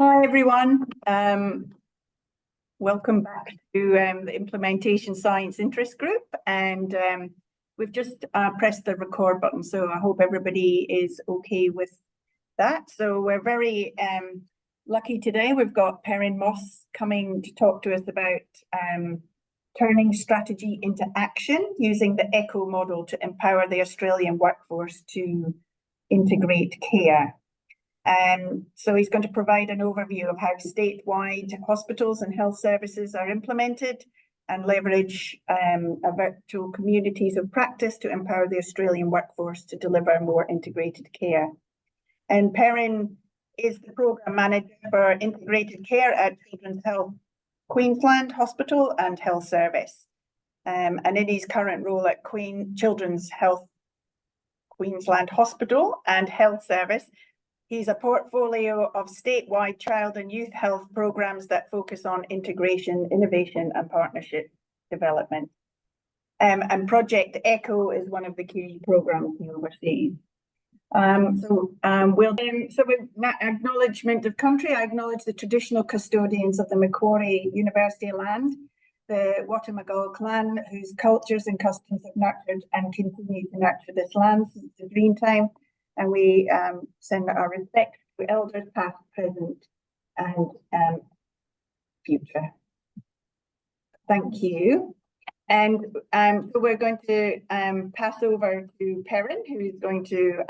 Hi everyone, welcome back to the Implementation Science Interest Group, and we've just pressed the record button, so I hope everybody is okay with that. So we're very lucky today. We've got Perrin Moss coming to talk to us about turning strategy into action using the ECHO model to empower the Australian workforce to integrate care. So he's going to provide an overview of how statewide hospitals and health services are implemented and leverage virtual communities of practice to empower the Australian workforce to deliver more integrated care. And Perrin is the Programme Manager for Integrated Care at Children's Health Queensland Hospital and Health Service. And in his current role at Children's Health Queensland Hospital and Health Service, he's a portfolio of statewide child and youth health programs that focus on integration, innovation, and partnership development. And Project ECHO is one of the key programs he oversees. With acknowledgement of country, I acknowledge the traditional custodians of the Macquarie University land, the Watamagal clan, whose cultures and customs have nurtured and continue to nurture this land since the Dreamtime. And we send our respect to elders past, present, and future. Thank you. And so we're going to pass over to Perrin, who is going to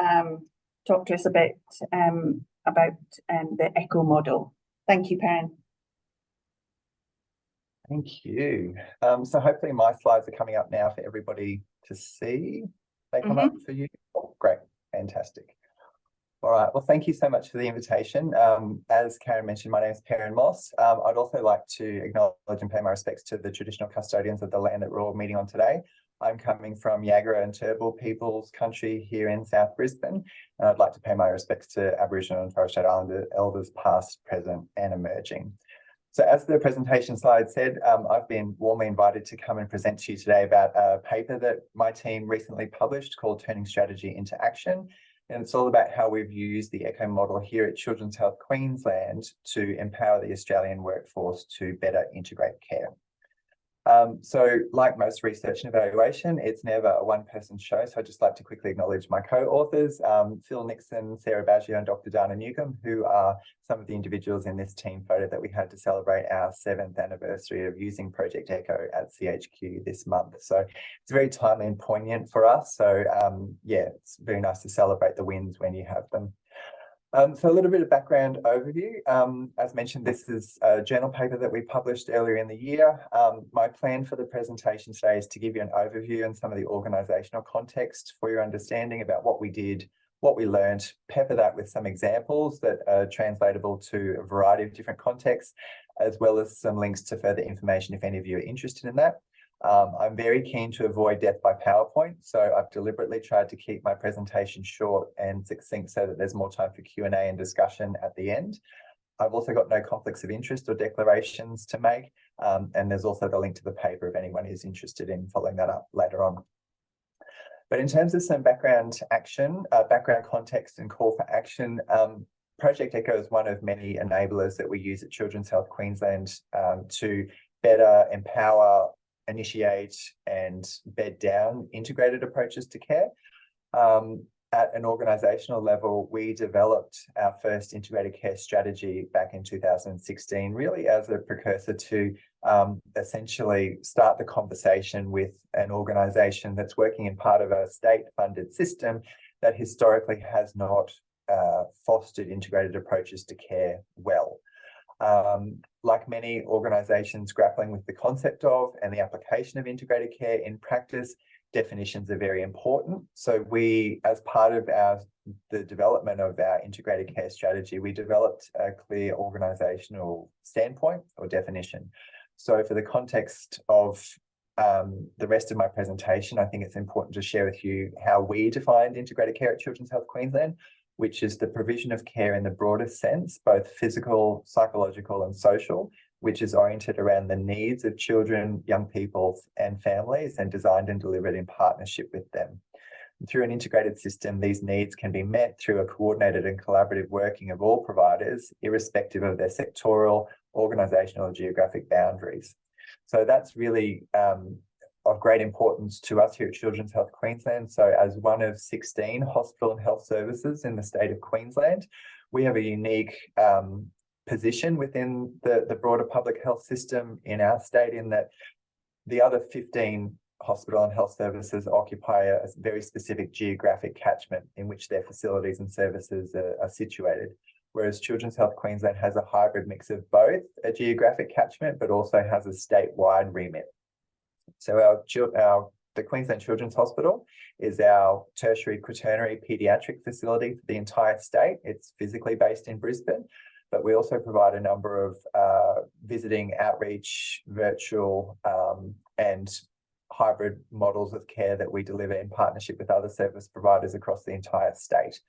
talk to us about the ECHO model. Thank you, Perrin. Thank you. So hopefully my slides are coming up now for everybody to see. They come up for you? Oh, great. Fantastic. All right. Well, thank you so much for the invitation. As Karen mentioned, my name is Perrin Moss. I'd also like to acknowledge and pay my respects to the traditional custodians of the land that we're all meeting on today. I'm coming from Yagara and Turrbal People's Country here in South Brisbane, and I'd like to pay my respects to Aboriginal and Torres Strait Islander elders past, present, and emerging. So as the presentation slide said, I've been warmly invited to come and present to you today about a paper that my team recently published called Turning Strategy into Action. And it's all about how we've used the ECHO model here at Children's Health Queensland to empower the Australian workforce to better integrate care. So like most research and evaluation, it's never a one-person show. So I'd just like to quickly acknowledge my co-authors, Phil Nixon, Sarah Baggio, and Dr. Dana Newcomb, who are some of the individuals in this team photo that we had to celebrate our 7th anniversary of using Project ECHO at CHQ this month. So it's very timely and poignant for us. So yeah, it's very nice to celebrate the wins when you have them. So a little bit of background overview. As mentioned, this is a journal paper that we published earlier in the year. My plan for the presentation today is to give you an overview and some of the organisational context for your understanding about what we did, what we learned, pepper that with some examples that are translatable to a variety of different contexts, as well as some links to further information if any of you are interested in that. I'm very keen to avoid death by PowerPoint, so I've deliberately tried to keep my presentation short and succinct so that there's more time for Q&A and discussion at the end. I've also got no conflicts of interest or declarations to make, and there's also the link to the paper if anyone is interested in following that up later on. But in terms of some background context and call for action, Project ECHO is one of many enablers that we use at Children's Health Queensland to better empower, initiate and bed down integrated approaches to care. At an organisational level, we developed our first integrated care strategy back in 2016, really as a precursor to essentially start the conversation with an organisation that's working in part of a state-funded system that historically has not fostered integrated approaches to care well. Like many organisations grappling with the concept of and the application of integrated care in practice, definitions are very important. So we, as part of the development of our integrated care strategy, we developed a clear organisational standpoint or definition. So for the context of the rest of my presentation, I think it's important to share with you how we defined integrated care at Children's Health Queensland, which is the provision of care in the broadest sense, both physical, psychological, and social, which is oriented around the needs of children, young people, and families, and designed and delivered in partnership with them. Through an integrated system, these needs can be met through a coordinated and collaborative working of all providers, irrespective of their sectoral, organisational, or geographic boundaries. So that's really of great importance to us here at Children's Health Queensland. So as one of 16 hospital and health services in the state of Queensland, we have a unique position within the broader public health system in our state, in that the other 15 hospital and health services occupy a very specific geographic catchment in which their facilities and services are situated. Whereas Children's Health Queensland has a hybrid mix of both a geographic catchment, but also has a statewide remit. So the Queensland Children's Hospital is our tertiary quaternary paediatric facility for the entire state. It's physically based in Brisbane, but we also provide a number of visiting, outreach, virtual and hybrid models of care that we deliver in partnership with other service providers across the entire state.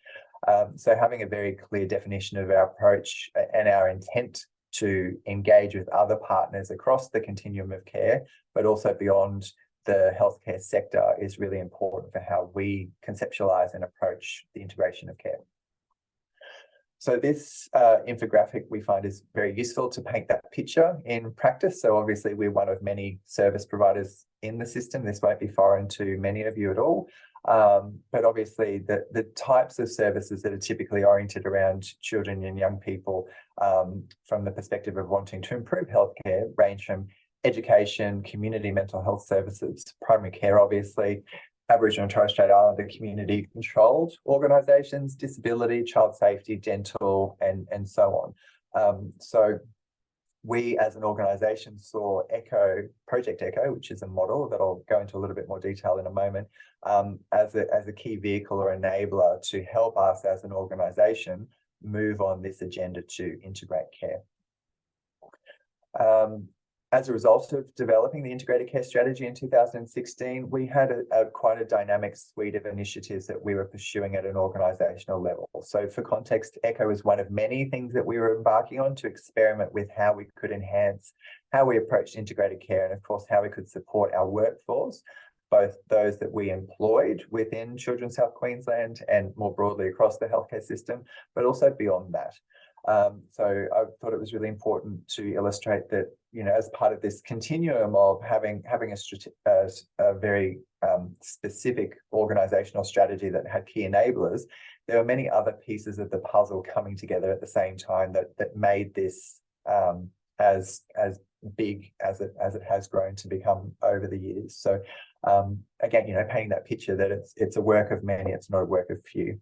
So having a very clear definition of our approach and our intent to engage with other partners across the continuum of care, but also beyond the healthcare sector, is really important for how we conceptualise and approach the integration of care. So this infographic we find is very useful to paint that picture in practice. So obviously we're one of many service providers in the system. This won't be foreign to many of you at all. But obviously the types of services that are typically oriented around children and young people from the perspective of wanting to improve healthcare range from education, community mental health services, primary care, obviously, Aboriginal and Torres Strait Islander community controlled organisations, disability, child safety, dental, and so on. So we as an organisation saw Project Echo, which is a model that I'll go into a little bit more detail in a moment, as a key vehicle or enabler to help us as an organisation move on this agenda to integrate care. As a result of developing the integrated care strategy in 2016, we had quite a dynamic suite of initiatives that we were pursuing at an organisational level. So for context, Echo was one of many things that we were embarking on to experiment with how we could enhance how we approached integrated care, and of course how we could support our workforce, both those that we employed within Children's Health Queensland and more broadly across the healthcare system, but also beyond that. So I thought it was really important to illustrate that, you know, as part of this continuum of having a very specific organisational strategy that had key enablers, there were many other pieces of the puzzle coming together at the same time that made this as big as it has grown to become over the years. So again, you know, painting that picture that it's a work of many, it's not a work of few.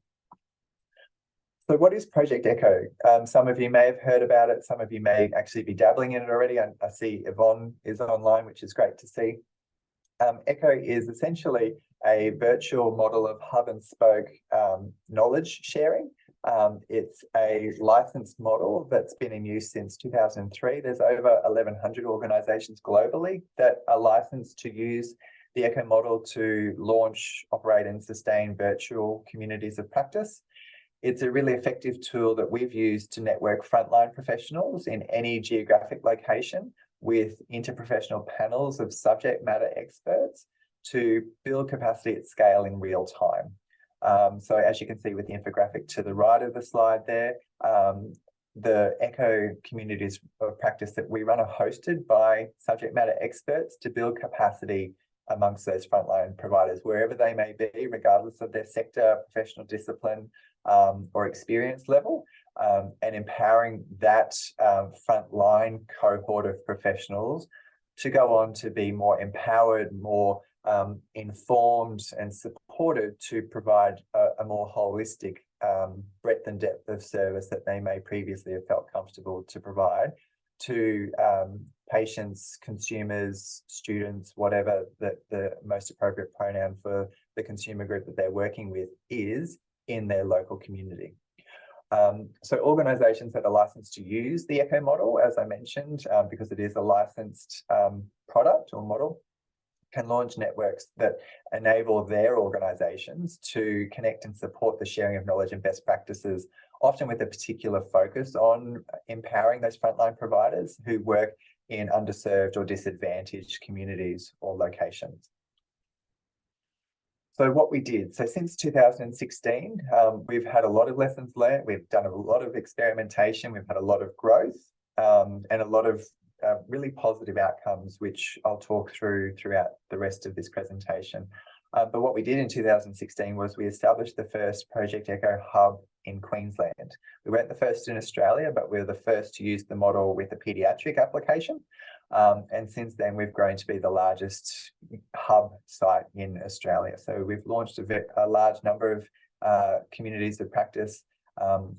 So what is Project Echo? Some of you may have heard about it. Some of you may actually be dabbling in it already. I see Yvonne is online, which is great to see. Echo is essentially a virtual model of hub and spoke knowledge sharing. It's a licensed model that's been in use since 2003. There's over 1,100 organisations globally that are licensed to use the Echo model to launch, operate and sustain virtual communities of practice. It's a really effective tool that we've used to network frontline professionals in any geographic location with interprofessional panels of subject matter experts to build capacity at scale in real time. So as you can see with the infographic to the right of the slide there, the Echo communities of practice that we run are hosted by subject matter experts to build capacity amongst those frontline providers, wherever they may be, regardless of their sector, professional discipline, or experience level, and empowering that frontline cohort of professionals to go on to be more empowered, more informed and supported to provide a more holistic breadth and depth of service that they may previously have felt comfortable to provide to patients, consumers, students, whatever the most appropriate pronoun for the consumer group that they're working with is in their local community. So organisations that are licensed to use the Echo model, as I mentioned, because it is a licensed product or model, can launch networks that enable their organisations to connect and support the sharing of knowledge and best practices, often with a particular focus on empowering those frontline providers who work in underserved or disadvantaged communities or locations. So what we did, so since 2016, we've had a lot of lessons learned. We've done a lot of experimentation. We've had a lot of growth and a lot of really positive outcomes, which I'll talk through throughout the rest of this presentation. But what we did in 2016 was we established the first Project Echo hub in Queensland. We weren't the first in Australia, but we were the first to use the model with a paediatric application. And since then, we've grown to be the largest hub site in Australia. So we've launched a large number of communities of practice.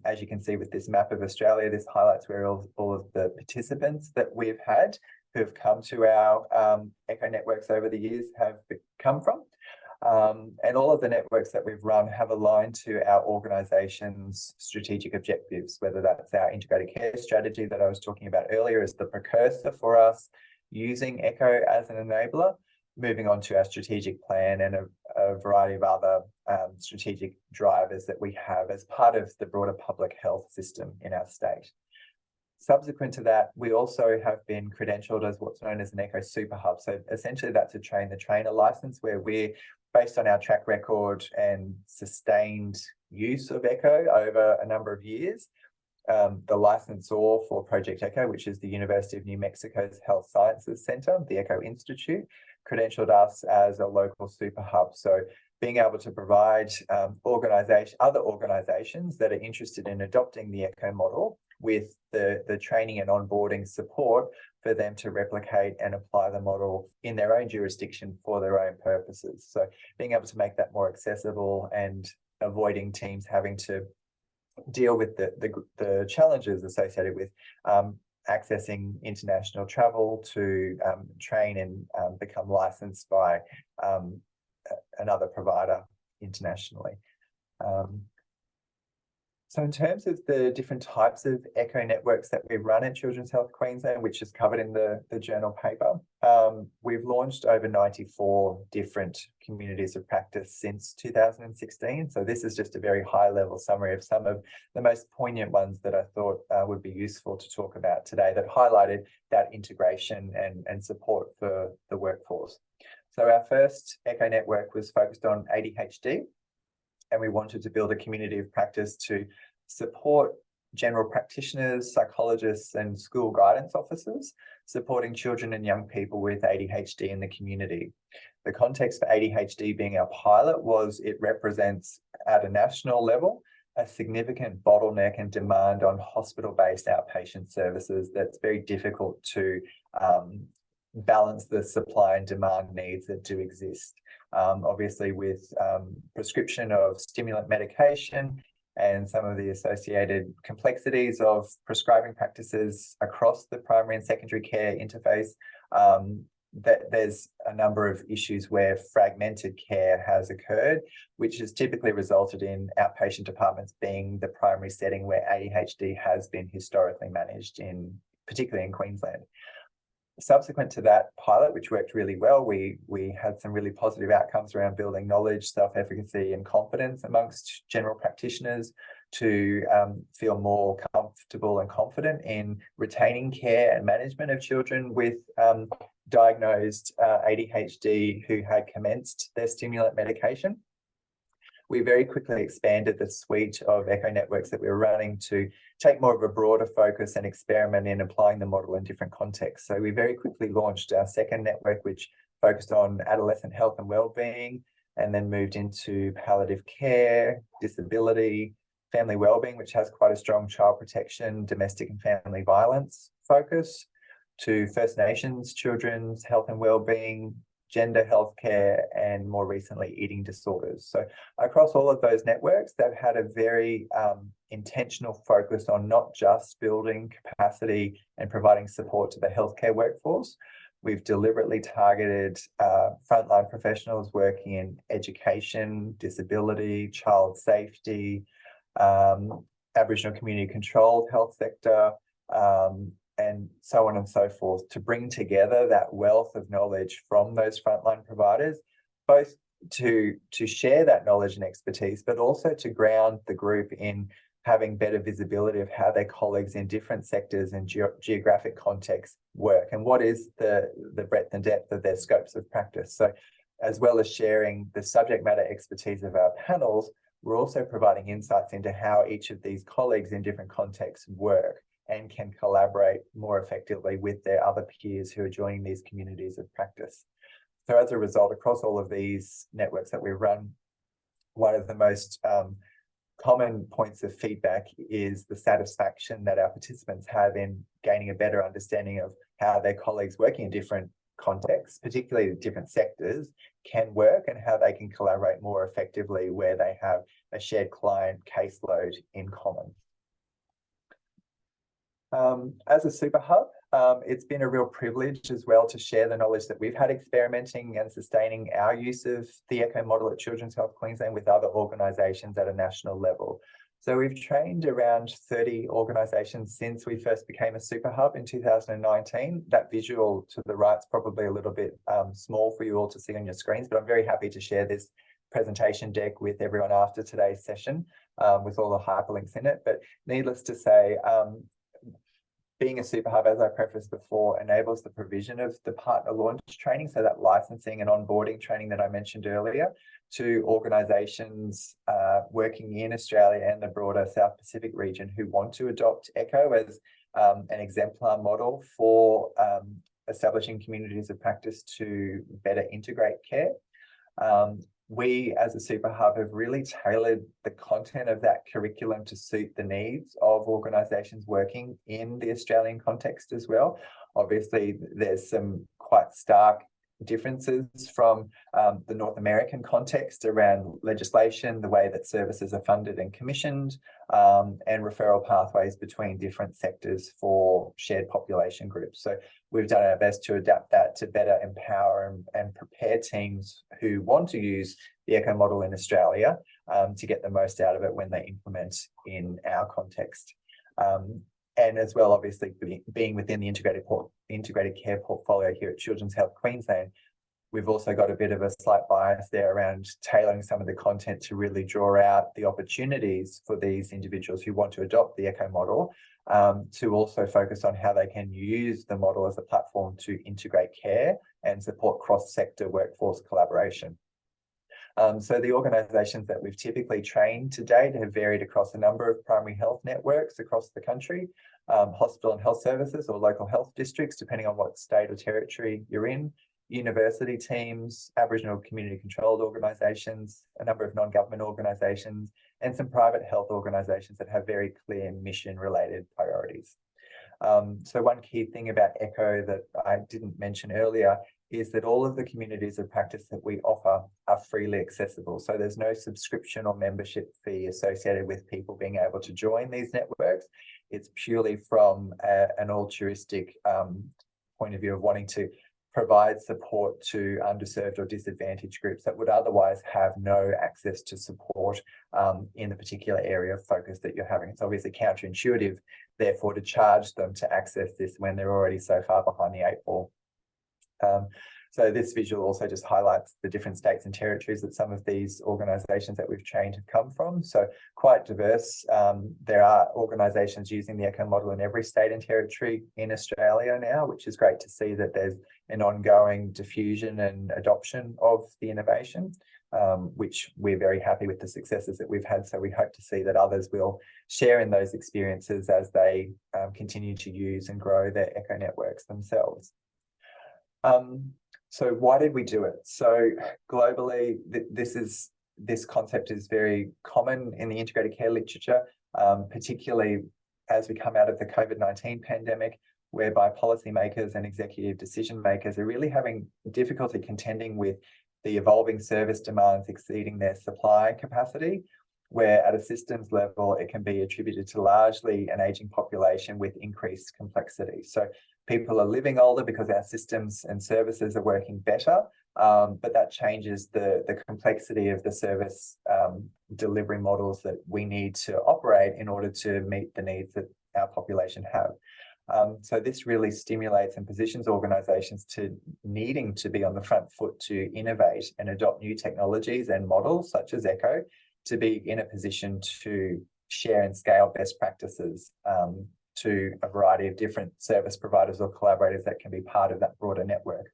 As you can see with this map of Australia, this highlights where all of the participants that we've had who have come to our Echo networks over the years have come from. And all of the networks that we've run have aligned to our organisation's strategic objectives, whether that's our integrated care strategy that I was talking about earlier as the precursor for us, using Echo as an enabler, moving on to our strategic plan and a variety of other strategic drivers that we have as part of the broader public health system in our state. Subsequent to that, we also have been credentialed as what's known as an Echo Super Hub. So essentially that's a train the trainer license where we're based on our track record and sustained use of Echo over a number of years. The licensor for Project Echo, which is the University of New Mexico's Health Sciences Center, the Echo Institute, credentialed us as a local super hub. So being able to provide other organizations that are interested in adopting the Echo model with the training and onboarding support for them to replicate and apply the model in their own jurisdiction for their own purposes. So being able to make that more accessible and avoiding teams having to deal with the challenges associated with accessing international travel to train and become licensed by another provider internationally. So in terms of the different types of Echo networks that we run at Children's Health Queensland, which is covered in the journal paper, we've launched over 94 different communities of practice since 2016. So this is just a very high level summary of some of the most poignant ones that I thought would be useful to talk about today that highlighted that integration and support for the workforce. So our first Echo network was focused on ADHD. And we wanted to build a community of practice to support general practitioners, psychologists, and school guidance officers, supporting children and young people with ADHD in the community. The context for ADHD being our pilot was it represents, at a national level, a significant bottleneck and demand on hospital-based outpatient services that's very difficult to balance the supply and demand needs that do exist. Obviously with prescription of stimulant medication and some of the associated complexities of prescribing practices across the primary and secondary care interface, that there's a number of issues where fragmented care has occurred, which has typically resulted in outpatient departments being the primary setting where ADHD has been historically managed, particularly in Queensland. Subsequent to that pilot, which worked really well, we had some really positive outcomes around building knowledge, self-efficacy and confidence amongst general practitioners to feel more comfortable and confident in retaining care and management of children with diagnosed ADHD who had commenced their stimulant medication. We very quickly expanded the suite of Echo networks that we were running to take more of a broader focus and experiment in applying the model in different contexts. So we very quickly launched our second network, which focused on adolescent health and wellbeing, and then moved into palliative care, disability, family wellbeing, which has quite a strong child protection, domestic and family violence focus, to First Nations children's health and wellbeing, gender healthcare, and more recently eating disorders. So across all of those networks, they've had a very intentional focus on not just building capacity and providing support to the healthcare workforce. We've deliberately targeted frontline professionals working in education, disability, child safety, Aboriginal community controlled health sector, and so on and so forth, to bring together that wealth of knowledge from those frontline providers, both to share that knowledge and expertise, but also to ground the group in having better visibility of how their colleagues in different sectors and geographic contexts work, and what is the breadth and depth of their scopes of practice. So as well as sharing the subject matter expertise of our panels, we're also providing insights into how each of these colleagues in different contexts work and can collaborate more effectively with their other peers who are joining these communities of practice. So as a result, across all of these networks that we run, one of the most common points of feedback is the satisfaction that our participants have in gaining a better understanding of how their colleagues working in different contexts, particularly different sectors, can work and how they can collaborate more effectively where they have a shared client caseload in common. As a super hub, it's been a real privilege as well to share the knowledge that we've had experimenting and sustaining our use of the ECHO model at Children's Health Queensland with other organisations at a national level. So we've trained around 30 organisations since we first became a super hub in 2019. That visual to the right is probably a little bit small for you all to see on your screens, but I'm very happy to share this presentation deck with everyone after today's session with all the hyperlinks in it. But needless to say, being a super hub, as I prefaced before, enables the provision of the partner launch training, so that licensing and onboarding training that I mentioned earlier, to organisations working in Australia and the broader South Pacific region who want to adopt ECHO as an exemplar model for establishing communities of practice to better integrate care. We, as a super hub, have really tailored the content of that curriculum to suit the needs of organisations working in the Australian context as well. Obviously, there's some quite stark differences from the North American context around legislation, the way that services are funded and commissioned, and referral pathways between different sectors for shared population groups. So we've done our best to adapt that to better empower and prepare teams who want to use the ECHO model in Australia to get the most out of it when they implement in our context. And as well, obviously, being within the integrated care portfolio here at Children's Health Queensland, we've also got a bit of a slight bias there around tailoring some of the content to really draw out the opportunities for these individuals who want to adopt the ECHO model, to also focus on how they can use the model as a platform to integrate care and support cross-sector workforce collaboration. So the organisations that we've typically trained to date have varied across a number of primary health networks across the country, hospital and health services or local health districts, depending on what state or territory you're in, university teams, Aboriginal community controlled organisations, a number of non-government organisations, and some private health organisations that have very clear mission related priorities. So one key thing about ECHO that I didn't mention earlier is that all of the communities of practice that we offer are freely accessible. So there's no subscription or membership fee associated with people being able to join these networks. It's purely from an altruistic point of view of wanting to provide support to underserved or disadvantaged groups that would otherwise have no access to support in the particular area of focus that you're having. It's obviously counterintuitive, therefore, to charge them to access this when they're already so far behind the eight ball. So this visual also just highlights the different states and territories that some of these organisations that we've trained have come from. So quite diverse. There are organisations using the ECHO model in every state and territory in Australia now, which is great to see that there's an ongoing diffusion and adoption of the innovation, which we're very happy with the successes that we've had. So we hope to see that others will share in those experiences as they continue to use and grow their ECHO networks themselves. So why did we do it? So globally, this concept is very common in the integrated care literature, particularly as we come out of the COVID-19 pandemic, whereby policymakers and executive decision makers are really having difficulty contending with the evolving service demands exceeding their supply capacity, where at a systems level, it can be attributed to largely an aging population with increased complexity. So people are living older because our systems and services are working better, but that changes the complexity of the service delivery models that we need to operate in order to meet the needs that our population have. So this really stimulates and positions organisations to needing to be on the front foot to innovate and adopt new technologies and models such as ECHO to be in a position to share and scale best practices to a variety of different service providers or collaborators that can be part of that broader network.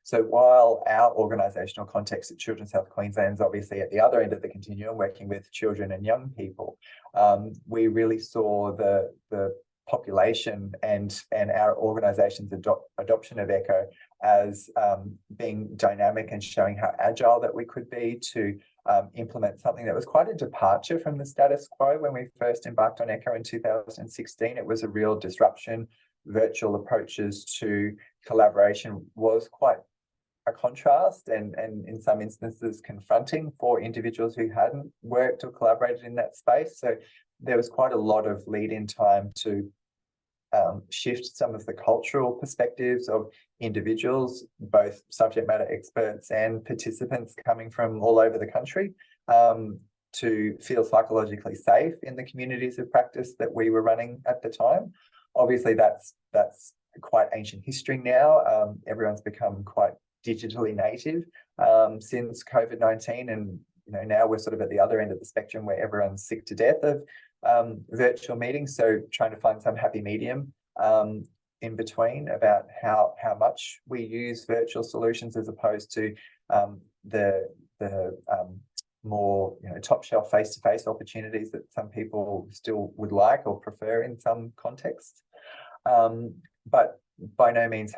So while our organisational context at Children's Health Queensland is obviously at the other end of the continuum, working with children and young people, we really saw the population and our organisation's adoption of ECHO as being dynamic and showing how agile that we could be to implement something that was quite a departure from the status quo. When we first embarked on ECHO in 2016, it was a real disruption. Virtual approaches to collaboration was quite a contrast and in some instances confronting for individuals who hadn't worked or collaborated in that space. So there was quite a lot of lead-in time to shift some of the cultural perspectives of individuals, both subject matter experts and participants coming from all over the country, to feel psychologically safe in the communities of practice that we were running at the time. Obviously, that's quite ancient history now. Everyone's become quite digitally native since COVID-19, and now we're sort of at the other end of the spectrum where everyone's sick to death of virtual meetings. So trying to find some happy medium in between about how much we use virtual solutions as opposed to the more top shelf face-to-face opportunities that some people still would like or prefer in some contexts. But by no means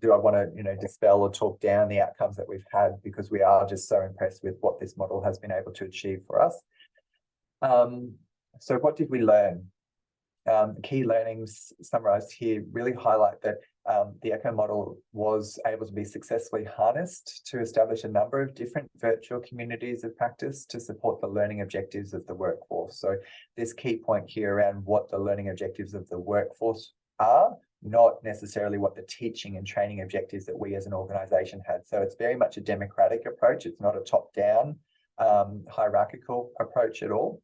do I want to dispel or talk down the outcomes that we've had, because we are just so impressed with what this model has been able to achieve for us. So what did we learn? Key learnings summarised here really highlight that the ECHO model was able to be successfully harnessed to establish a number of different virtual communities of practice to support the learning objectives of the workforce. So this key point here around what the learning objectives of the workforce are, not necessarily what the teaching and training objectives that we as an organisation had. So it's very much a democratic approach. It's not a top-down hierarchical approach at all.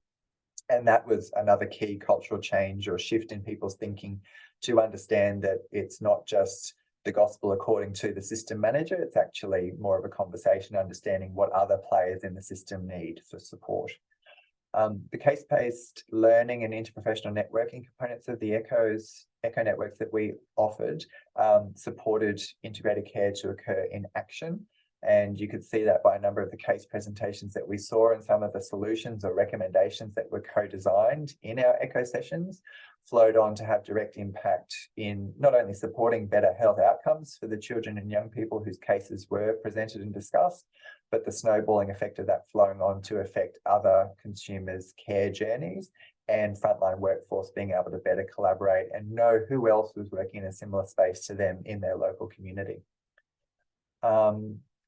And that was another key cultural change or shift in people's thinking, to understand that it's not just the gospel according to the system manager, it's actually more of a conversation understanding what other players in the system need for support. The case-based learning and interprofessional networking components of the ECHO networks that we offered supported integrated care to occur in action. And you could see that by a number of the case presentations that we saw, and some of the solutions or recommendations that were co-designed in our ECHO sessions flowed on to have direct impact in not only supporting better health outcomes for the children and young people whose cases were presented and discussed, but the snowballing effect of that flowing on to affect other consumers' care journeys and frontline workforce being able to better collaborate and know who else was working in a similar space to them in their local community.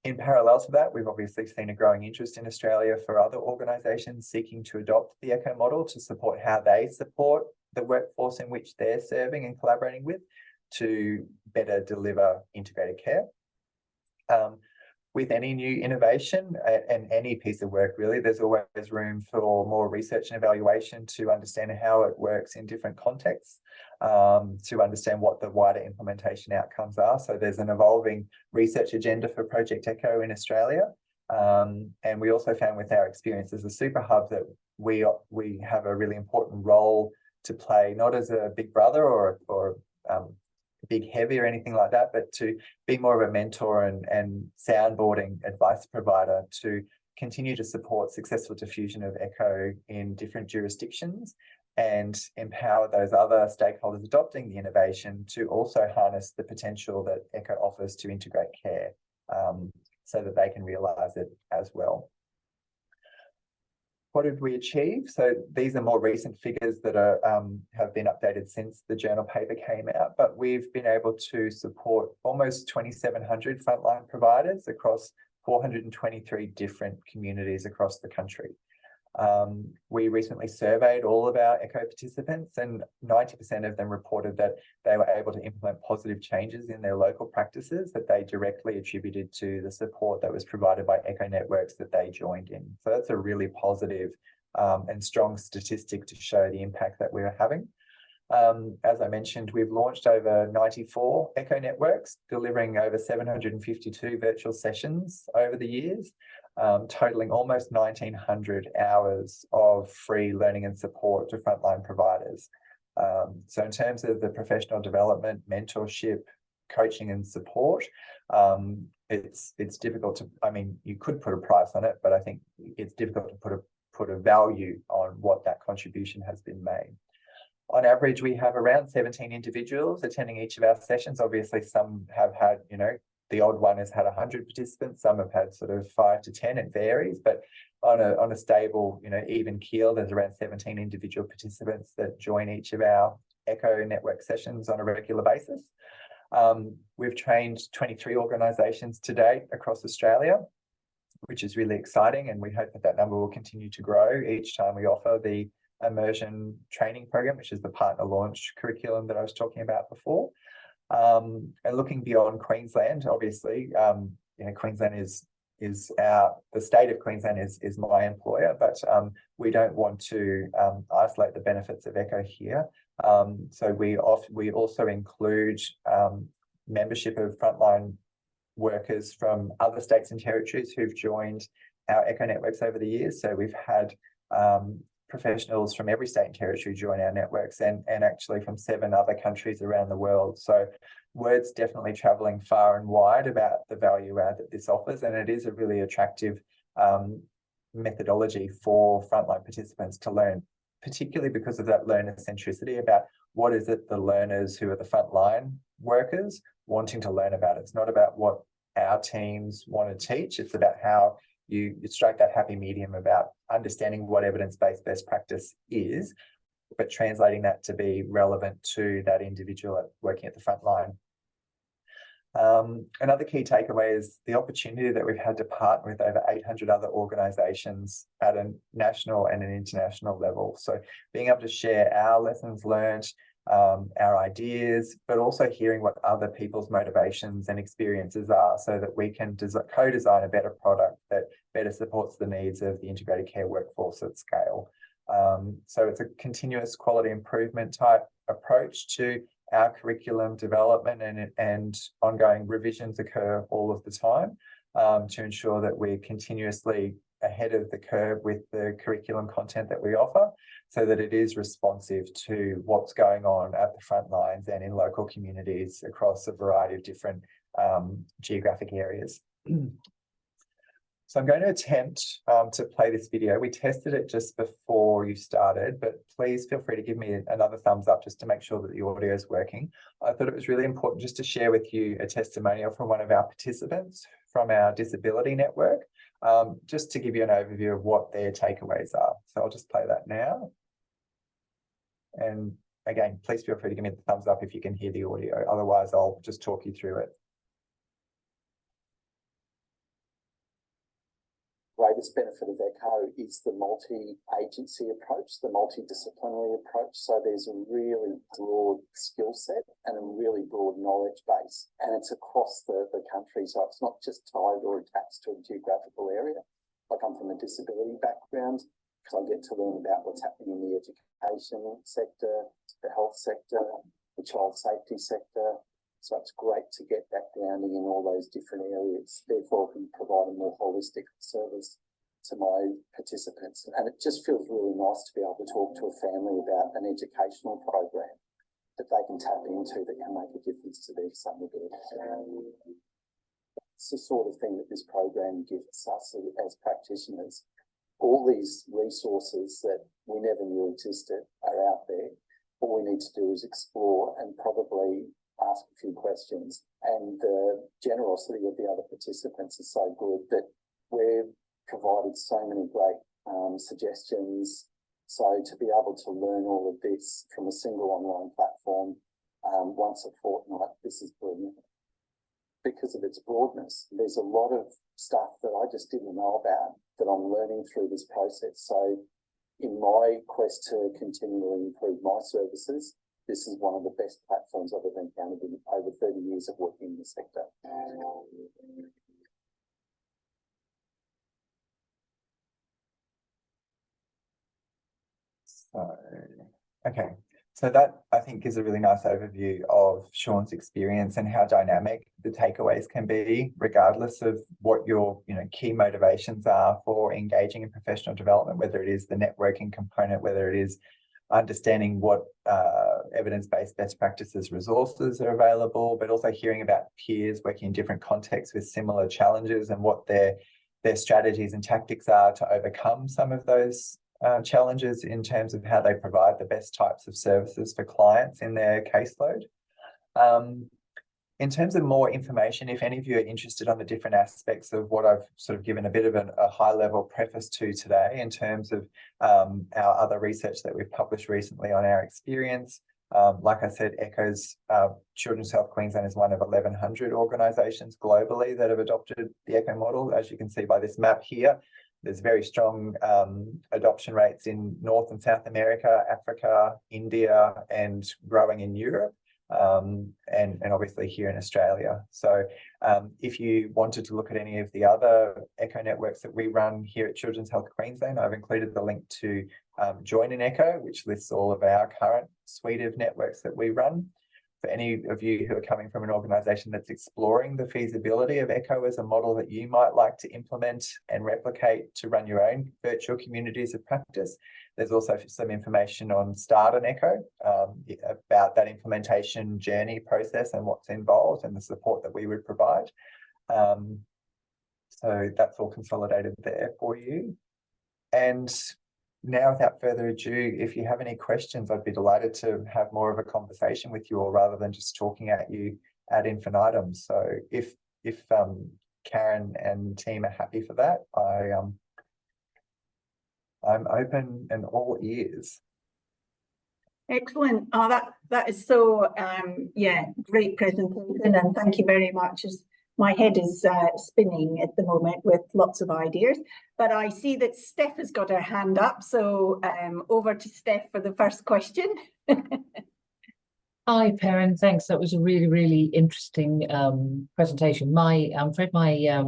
In parallel to that, we've obviously seen a growing interest in Australia for other organisations seeking to adopt the ECHO model to support how they support the workforce in which they're serving and collaborating with to better deliver integrated care. With any new innovation and any piece of work, really, there's always room for more research and evaluation to understand how it works in different contexts, to understand what the wider implementation outcomes are. So there's an evolving research agenda for Project ECHO in Australia. And we also found with our experience as a super hub that we have a really important role to play, not as a big brother or big heavy or anything like that, but to be more of a mentor and soundboarding advice provider to continue to support successful diffusion of ECHO in different jurisdictions and empower those other stakeholders adopting the innovation to also harness the potential that ECHO offers to integrate care, so that they can realise it as well. What did we achieve? So these are more recent figures that are have been updated since the journal paper came out, but we've been able to support almost 2,700 frontline providers across 423 different communities across the country. We recently surveyed all of our ECHO participants, and 90% of them reported that they were able to implement positive changes in their local practices that they directly attributed to the support that was provided by ECHO networks that they joined in. So that's a really positive and strong statistic to show the impact that we are having. As I mentioned, we've launched over 94 ECHO networks, delivering over 752 virtual sessions over the years, totaling almost 1,900 hours of free learning and support to frontline providers. So in terms of the professional development, mentorship, coaching and support. It's difficult to, I mean, you could put a price on it, but I think it's difficult to put a value on what that contribution has been made. On average, we have around 17 individuals attending each of our sessions. Obviously, some have had, you know, the odd one has had 100 participants. Some have had sort of 5 to 10. It varies, but on a stable, you know, even keel, there's around 17 individual participants that join each of our Echo Network sessions on a regular basis. We've trained 23 organisations to date across Australia, which is really exciting, and we hope that that number will continue to grow each time we offer the immersion training program, which is the partner launch curriculum that I was talking about before. And looking beyond Queensland, obviously, you know, Queensland is the state of Queensland is my employer, but we don't want to isolate the benefits of Echo here. So we also include membership of frontline workers from other states and territories who've joined our Echo networks over the years. So we've had professionals from every state and territory join our networks, and actually from 7 other countries around the world. So word's definitely traveling far and wide about the value add that this offers, and it is a really attractive methodology for frontline participants to learn, particularly because of that learner centricity about what is it the learners who are the frontline workers wanting to learn about. It's not about what our teams want to teach, it's about how you strike that happy medium about understanding what evidence-based best practice is, but translating that to be relevant to that individual working at the front line. Another key takeaway is the opportunity that we've had to partner with over 800 other organisations at a national and an international level. So being able to share our lessons learned, our ideas, but also hearing what other people's motivations and experiences are, so that we can co-design a better product that better supports the needs of the integrated care workforce at scale. So it's a continuous quality improvement type approach to our curriculum development, and ongoing revisions occur all of the time to ensure that we're continuously ahead of the curve with the curriculum content that we offer, so that it is responsive to what's going on at the front lines and in local communities across a variety of different geographic areas. So I'm going to attempt to play this video. We tested it just before you started, but please feel free to give me another thumbs up just to make sure that the audio is working. I thought it was really important just to share with you a testimonial from one of our participants from our disability network, just to give you an overview of what their takeaways are. So I'll just play that now. And again, please feel free to give me the thumbs up if you can hear the audio. Otherwise, I'll just talk you through it. Greatest benefit of Echo is the multi-agency approach, the multidisciplinary approach. So there's a really broad skill set and a really broad knowledge base, and it's across the country. So it's not just tied or attached to a geographical area. I come from a disability background, because I get to learn about what's happening in the education sector, the health sector, the child safety sector. So it's great to get that grounding in all those different areas. Therefore, we can provide a more holistic service to my participants. And it just feels really nice to be able to talk to a family about an educational program that they can tap into that can make a difference to their disability. It's the sort of thing that this program gives us as practitioners. All these resources that we never knew existed are out there. All we need to do is explore and probably ask a few questions, and the generosity of the other participants is so good that we've provided so many great suggestions. So to be able to learn all of this from a single online platform once a fortnight, this is brilliant. Because of its broadness, there's a lot of stuff that I just didn't know about that I'm learning through this process. So in my quest to continually improve my services, this is one of the best platforms I've ever encountered in over 30 years of working in the sector. So that, I think, gives a really nice overview of Sean's experience and how dynamic the takeaways can be, regardless of what your key motivations are for engaging in professional development, whether it is the networking component, whether it is understanding what evidence-based best practices resources are available, but also hearing about peers working in different contexts with similar challenges and what their strategies and tactics are to overcome some of those challenges in terms of how they provide the best types of services for clients in their caseload. In terms of more information, if any of you are interested on the different aspects of what I've sort of given a bit of a high-level preface to today in terms of our other research that we've published recently on our experience, like I said, ECHO's Children's Health Queensland is one of 1,100 organisations globally that have adopted the ECHO model. As you can see by this map here, there's very strong adoption rates in North and South America, Africa, India, and growing in Europe. And obviously here in Australia. So if you wanted to look at any of the other ECHO networks that we run here at Children's Health Queensland, I've included the link to Join an ECHO, which lists all of our current suite of networks that we run. For any of you who are coming from an organisation that's exploring the feasibility of ECHO as a model that you might like to implement and replicate to run your own virtual communities of practice, there's also some information on Start an ECHO about that implementation journey process and what's involved and the support that we would provide. So that's all consolidated there for you. And now, without further ado, if you have any questions, I'd be delighted to have more of a conversation with you all rather than just talking at you ad infinitum. So if Karen and team are happy for that, I'm open and all ears. Excellent. Oh, that is so yeah, great presentation, and thank you very much. My head is spinning at the moment with lots of ideas, but I see that Steph has got her hand up, so over to Steph for the first question. Hi, Perrin. Thanks. That was a really, really interesting presentation. I'm afraid my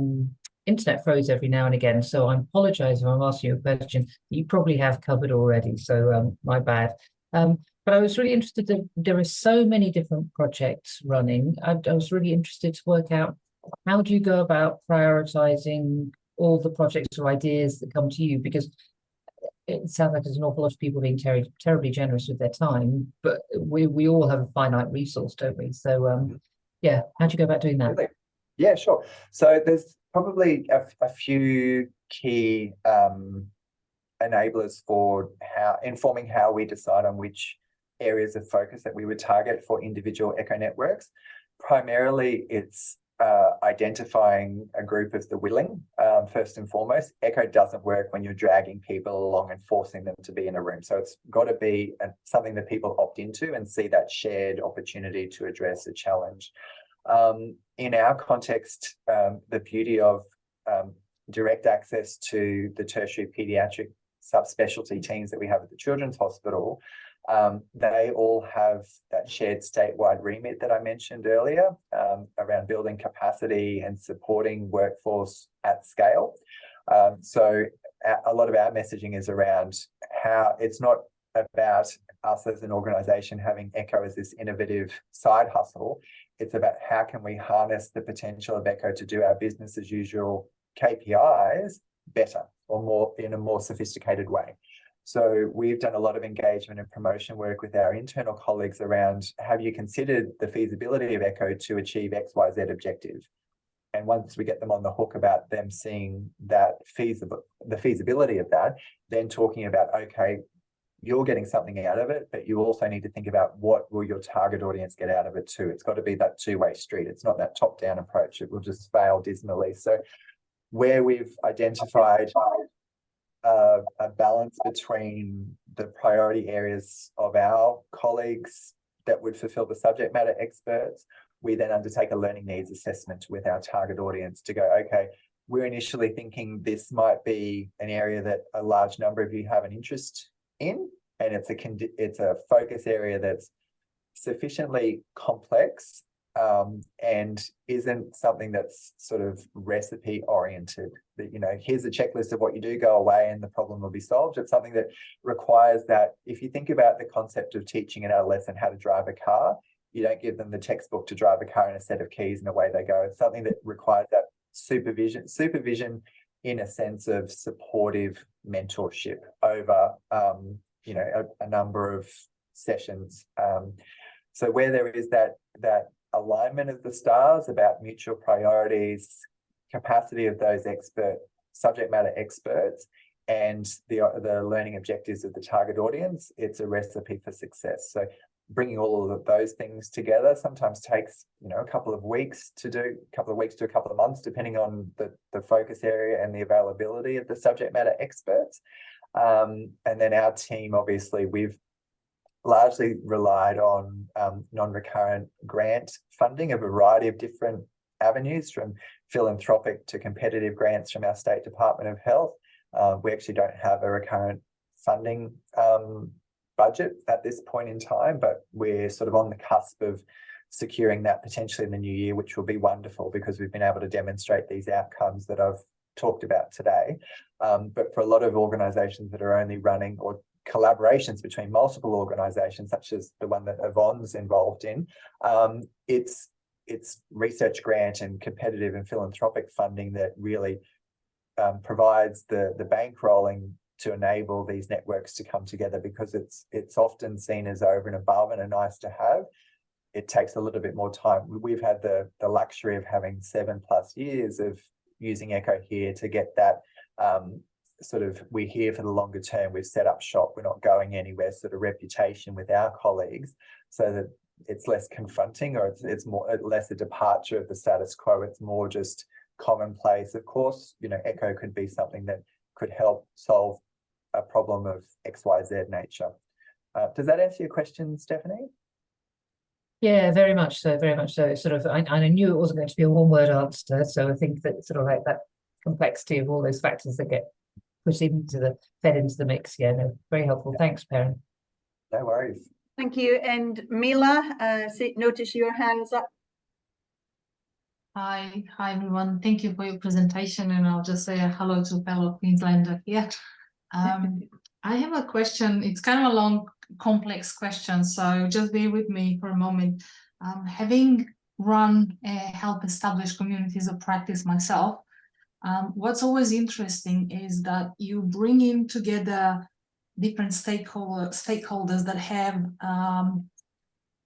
internet froze every now and again, so I apologise if I'm asking you a question you probably have covered already, so my bad. But I was really interested that there are so many different projects running. I was really interested to work out, how do you go about prioritising all the projects or ideas that come to you? Because it sounds like there's an awful lot of people being terribly generous with their time, but we all have a finite resource, don't we? So yeah, how do you go about doing that? Yeah, sure. So there's probably a few key enablers for informing how we decide on which areas of focus that we would target for individual ECHO networks. Primarily, it's identifying a group of the willing, first and foremost. ECHO doesn't work when you're dragging people along and forcing them to be in a room. So it's got to be something that people opt into and see that shared opportunity to address a challenge. In our context, the beauty of direct access to the tertiary paediatric subspecialty teams that we have at the Children's Hospital, they all have that shared statewide remit that I mentioned earlier around building capacity and supporting workforce at scale. So a lot of our messaging is around how it's not about us as an organisation having ECHO as this innovative side hustle. It's about how can we harness the potential of ECHO to do our business as usual KPIs better or more in a more sophisticated way. So we've done a lot of engagement and promotion work with our internal colleagues around, have you considered the feasibility of ECHO to achieve XYZ objective? And once we get them on the hook about them seeing that the feasibility of that, then talking about, okay, you're getting something out of it, but you also need to think about what will your target audience get out of it too. It's got to be that two-way street. It's not that top-down approach. It will just fail dismally. So where we've identified a balance between the priority areas of our colleagues that would fulfill the subject matter experts, we then undertake a learning needs assessment with our target audience to go, okay, we're initially thinking this might be an area that a large number of you have an interest in, and it's a focus area that's sufficiently complex and isn't something that's sort of recipe oriented, that, you know, here's a checklist of what you do, go away and the problem will be solved. It's something that requires that, if you think about the concept of teaching an adolescent how to drive a car, you don't give them the textbook to drive a car and a set of keys and away they go. It's something that requires that supervision in a sense of supportive mentorship over, you know, a number of sessions. So where there is that alignment of the stars about mutual priorities, capacity of those subject matter experts, and the learning objectives of the target audience, it's a recipe for success. So bringing all of those things together sometimes takes, a couple of weeks to a couple of months, depending on the focus area and the availability of the subject matter experts. And then our team, obviously, we've largely relied on non-recurrent grant funding, a variety of different avenues, from philanthropic to competitive grants from our State Department of Health. We actually don't have a recurrent funding budget at this point in time, but we're sort of on the cusp of securing that potentially in the new year, which will be wonderful because we've been able to demonstrate these outcomes that I've talked about today. But for a lot of organisations that are only running, or collaborations between multiple organisations, such as the one that Yvonne's involved in, it's research grant and competitive and philanthropic funding that really provides the bankrolling to enable these networks to come together, because it's often seen as over and above and a nice to have. It takes a little bit more time. We've had the luxury of having 7+ years of using Echo here to get that we're here for the longer term. We've set up shop, we're not going anywhere sort of reputation with our colleagues, so that it's less confronting, or it's more less a departure of the status quo. It's more just commonplace. Of course, Echo could be something that could help solve a problem of XYZ nature. Does that answer your question, Stephanie? Yeah, very much so, very much so. It's sort of, I knew it wasn't going to be a one-word answer, so I think that sort of like that complexity of all those factors that get fed into the mix. Yeah, no, very helpful. Thanks, Perrin. No worries. Thank you. And Mila, notice your hands up. Hi everyone. Thank you for your presentation, and I'll just say hello to fellow Queenslander here. I have a question. It's kind of a long, complex question, so just bear with me for a moment. Having helped establish communities of practice myself, what's always interesting is that you bring in together different stakeholders that have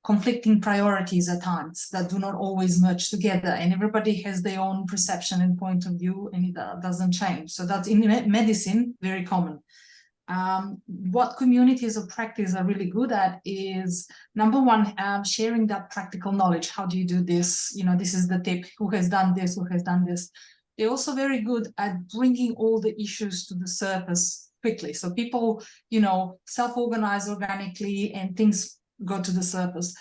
conflicting priorities at times, that do not always merge together, and everybody has their own perception and point of view, and it doesn't change. So that's in medicine very common. What communities of practice are really good at is, number one, sharing that practical knowledge. How do you do this? This is the tip. Who has done this? Who has done this? They're also very good at bringing all the issues to the surface quickly. So people, self-organize organically, and things go to the surface.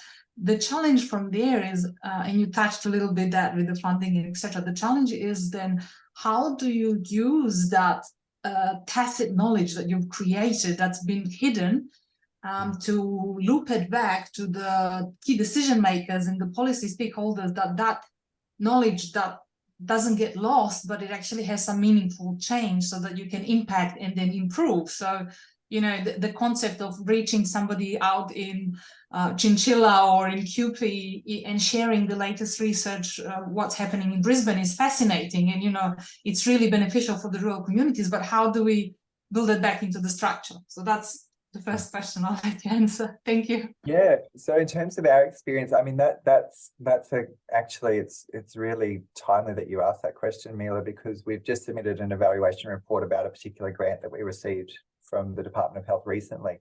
The challenge from there is, and you touched a little bit that with the funding and etc. The challenge is then, how do you use that tacit knowledge that you've created that's been hidden, to loop it back to the key decision makers and the policy stakeholders, that knowledge that doesn't get lost, but it actually has some meaningful change, so that you can impact and then improve. So the concept of reaching somebody out in Chinchilla or in QP and sharing the latest research, what's happening in Brisbane, is fascinating, and it's really beneficial for the rural communities. But how do we build it back into the structure? So that's the first question I'd like to answer. Thank you. Yeah. So in terms of our experience, I mean, actually it's really timely that you asked that question, Mila, because we've just submitted an evaluation report about a particular grant that we received from the Department of Health recently.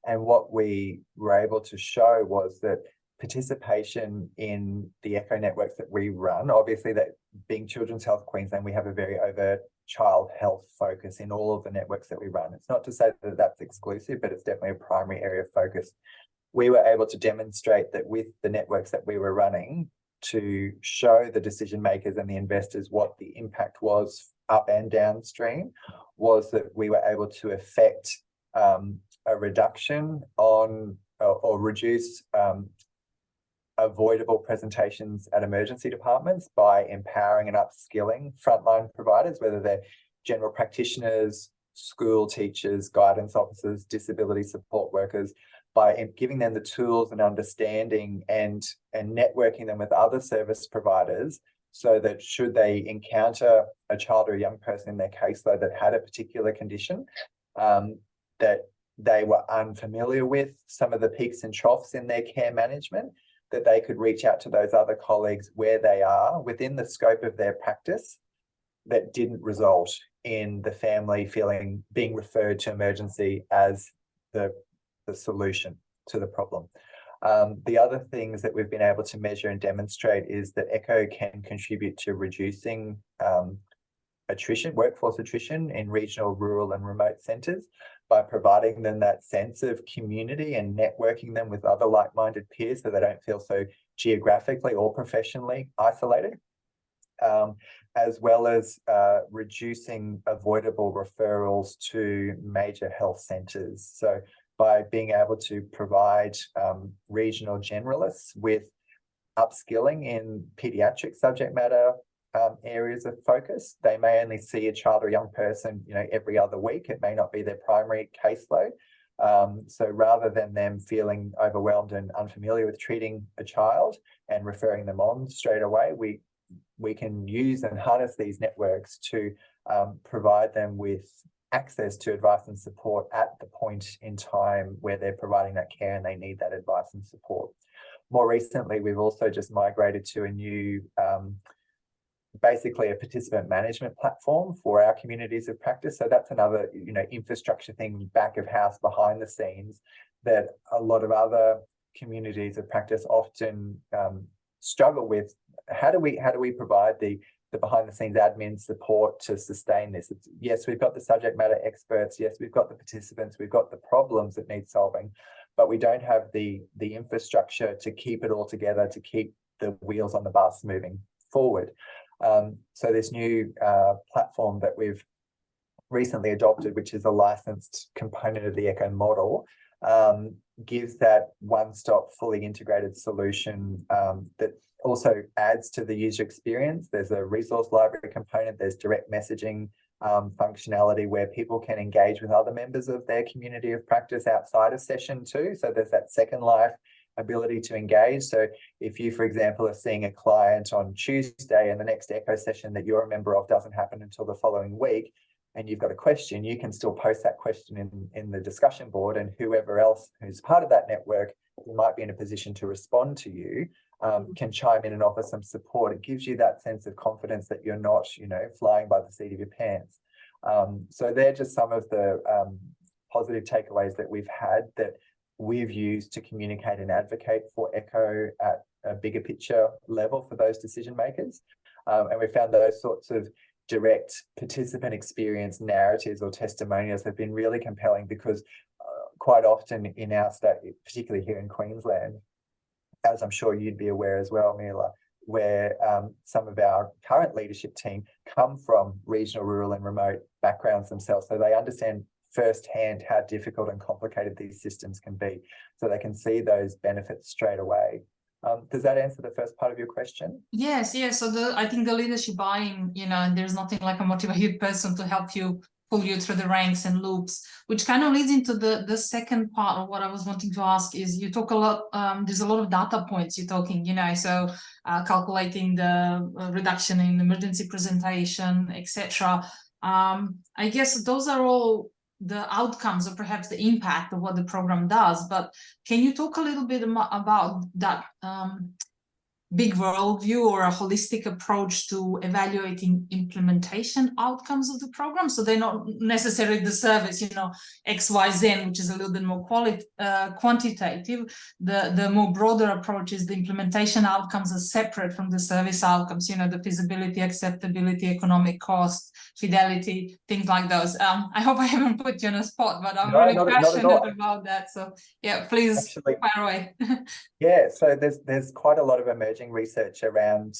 And what we were able to show was that participation in the Echo networks that we run, obviously, that being Children's Health Queensland, we have a very overt child health focus in all of the networks that we run. It's not to say that that's exclusive, but it's definitely a primary area of focus. We were able to demonstrate that with the networks that we were running, to show the decision makers and the investors what the impact was up and downstream, was that we were able to effect a reduction on or reduce avoidable presentations at emergency departments by empowering and upskilling frontline providers, whether they're general practitioners, school teachers, guidance officers, disability support workers, by giving them the tools and understanding and networking them with other service providers, so that should they encounter a child or a young person in their caseload that had a particular condition, that they were unfamiliar with some of the peaks and troughs in their care management, that they could reach out to those other colleagues where they are within the scope of their practice that didn't result in the family being referred to emergency as the solution to the problem. The other things that we've been able to measure and demonstrate is that ECHO can contribute to reducing workforce attrition in regional, rural and remote centres by providing them that sense of community and networking them with other like-minded peers so they don't feel so geographically or professionally isolated, as well as reducing avoidable referrals to major health centres. So by being able to provide regional generalists with upskilling in paediatric subject matter areas of focus. They may only see a child or young person, every other week. It may not be their primary caseload. So rather than them feeling overwhelmed and unfamiliar with treating a child and referring them on straight away, we can use and harness these networks to provide them with access to advice and support at the point in time where they're providing that care and they need that advice and support. More recently, we've also just migrated to a new basically a participant management platform for our communities of practice. So that's another, infrastructure thing back of house behind the scenes that a lot of other communities of practice often struggle with. How do we provide the behind the scenes admin support to sustain this? Yes, we've got the subject matter experts. Yes, we've got the participants. We've got the problems that need solving, but we don't have the infrastructure to keep it all together, to keep the wheels on the bus moving forward. So this new platform that we've recently adopted, which is a licensed component of the ECHO model, gives that one-stop fully integrated solution that also adds to the user experience. There's a resource library component, there's direct messaging functionality where people can engage with other members of their community of practice outside of session too. So there's that second life ability to engage. So if you, for example, are seeing a client on Tuesday and the next ECHO session that you're a member of doesn't happen until the following week, and you've got a question, you can still post that question in the discussion board, and whoever else who's part of that network who might be in a position to respond to you can chime in and offer some support. It gives you that sense of confidence that you're not, flying by the seat of your pants. So they're just some of the positive takeaways that we've had that we've used to communicate and advocate for ECHO at a bigger picture level for those decision makers. And we found those sorts of direct participant experience narratives or testimonials have been really compelling because quite often in our state, particularly here in Queensland, as I'm sure you'd be aware as well, Mila, where some of our current leadership team come from regional, rural and remote backgrounds themselves. So they understand firsthand how difficult and complicated these systems can be. So they can see those benefits straight away. Does that answer the first part of your question? Yes. So I think the leadership buy-in, and there's nothing like a motivated person to help you pull you through the ranks and loops, which kind of leads into the second part of what I was wanting to ask is you talk a lot, there's a lot of data points you're talking, so calculating the reduction in emergency presentation, etc. I guess those are all the outcomes or perhaps the impact of what the program does, but can you talk a little bit about that big worldview or a holistic approach to evaluating implementation outcomes of the program? So they're not necessarily the service, XYZ, which is a little bit more quantitative. The more broader approach is the implementation outcomes are separate from the service outcomes, the feasibility, acceptability, economic cost, fidelity, things like those. I hope I haven't put you on a spot, but I'm really passionate about that. So yeah, please fire away. Yeah, so there's quite a lot of emerging research around